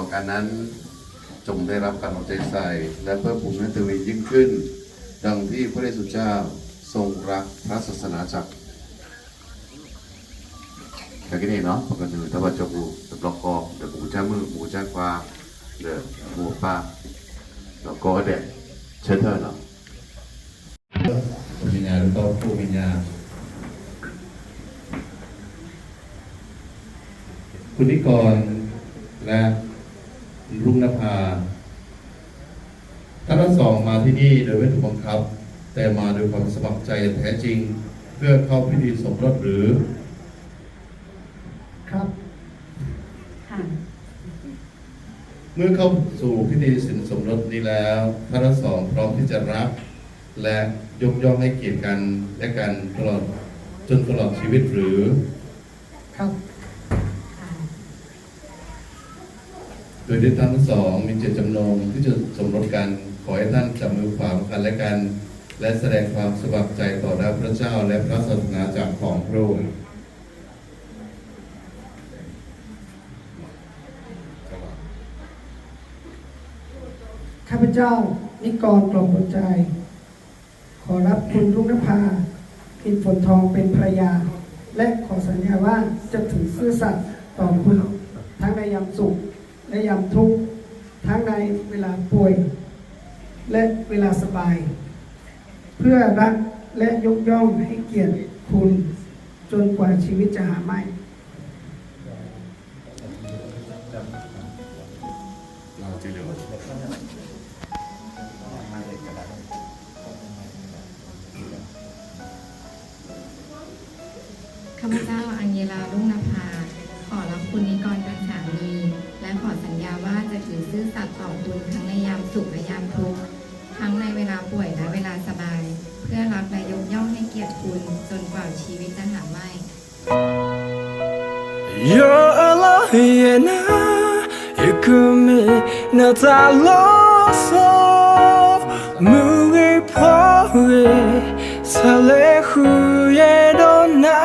ต่อการนั้นจงได้รับการเอาใจใส่และเพิ่มพูนให้ทวียิ่งขึ้นดังที่พระเยซูเจ้าทรงรักพระศาสนาจักรอย่างนี้เนาะปกติถ้าว่าจะบูจะบล็อกคอจะบูจ้ามือบูจ้ากว่าเดี๋ยวบูป้าแล้วก็เด็กเชิญเธอเนาะวิญญาณหรือผู้วิญญาณคุณนิกรและรุ่งนภาท่านทั้งสองมาที่นี่โดยไม่ถูกบังคับแต่มาโดยความสมัครใจแท้จริงเพื่อเข้าพิธีสมรสหรือครับค่ะเมื่อเข้าสู่พิธีสินสมรสนี้แล้วท่านทั้งสองพร้อมที่จะรักและยกย่องให้เกียรติกันและกันตลอดจนตลอดชีวิตหรือครับโดยที่ท่านทั้งสองมีเจตจำนงที่จะสมรสกันขอให้ท่านจับมือขวากันและกันและแสดงความสมัครใจต่อหน้าพระเจ้าและพระศาสนาจักรของพระองค์ข้าพเจ้านิกรกลมหัวใจขอรับคุณรุ่งนภาพินฝนทองเป็นภรรยาและขอสัญญาว่าจะถือซื่อสัตย์ต่อคุณทั้งในยามสุขและยามทุกข์ทั้งในเวลาป่วยและเวลาสบายเพื่อรักและยกย่องให้เกียรติคุณจนกว่าชีวิตจะหาไม่ข้าพเจ้าอัญเยลารุ่งนภาขอรับคุณนิกรเป็นสามีและขอสัญญาว่าจะถือซื่อสัตย์ต่อคุณทั้งในยามสุขและยามทุกข์ทั้งในเวลาป่วยและเวลาสบายเพื่อรักและยกย่องให้เกียรติคุณจนกว่าชีวิตจะหาไม่ You're alone you could me not lost moving forward sale huye dona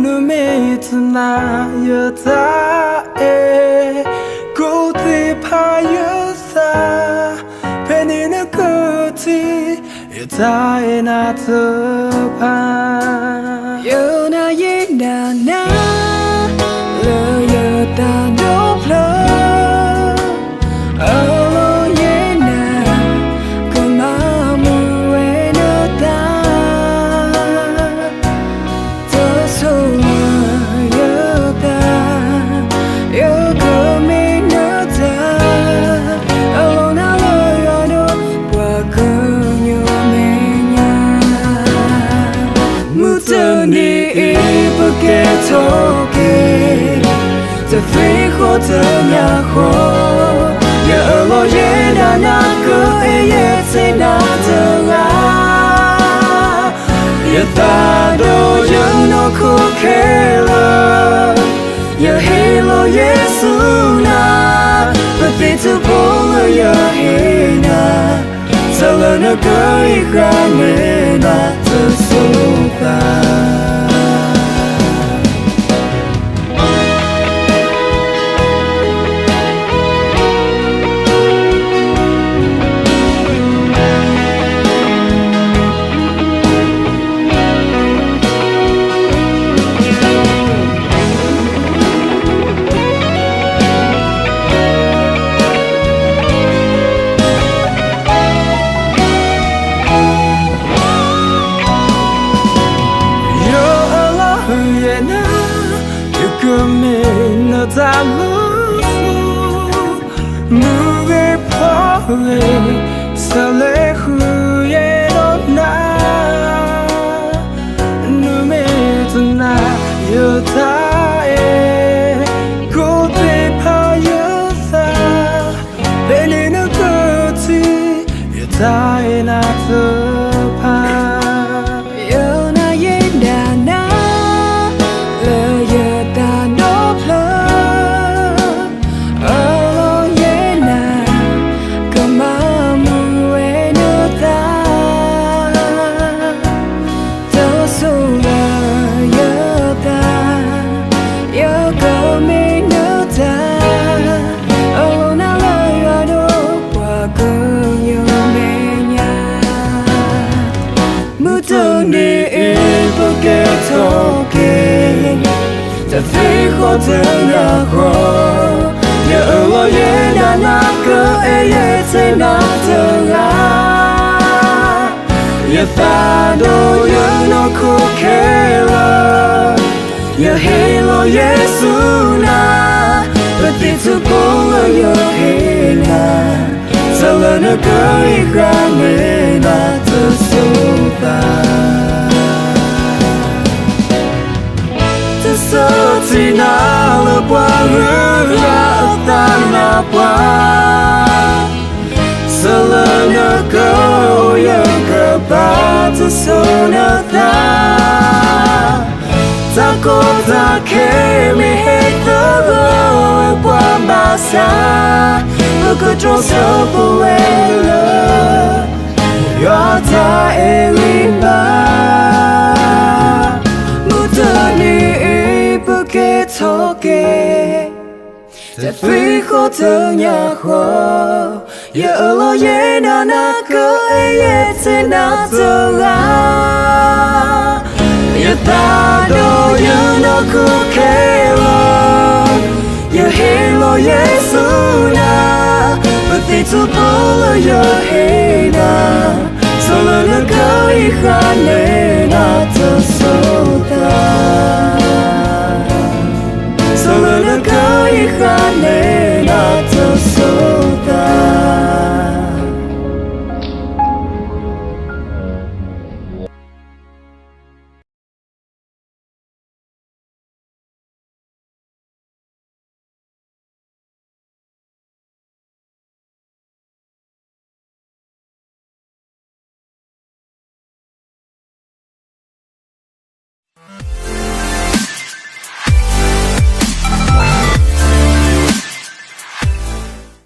no me tonight you die go the payasa penny na kuti you die not the pan you na yin na na lo you da no flowจะ飞活的鸟火也落叶的那个也在那的啊也大都有那苦开了也黑了耶稣那不得就破了也黑那走了那个一个没那的手吧Moving forward, sale huye dona, no me tonight you die, go the payasa, penny na kuti you die not the pan, you na yin da na, lo you da no flow. Come on, 你不给投给，这最后的那会儿，也我也那个爱也在那的啊，也发都有那苦开了，也黑了耶稣那，不地图不了有黑那。在了那个遗憾没那的手法，这手机拿了光日拉当那光，在了那个有个把这手那打，在过他开没黑的个光巴萨。个装守不为了，要在里吧，不得你不给投给，在最后的那会，也了也那个爱也在那走啊，也大都有那苦开了，也黑了耶稣那。地图不了有黑那，走了那个遗憾没那的。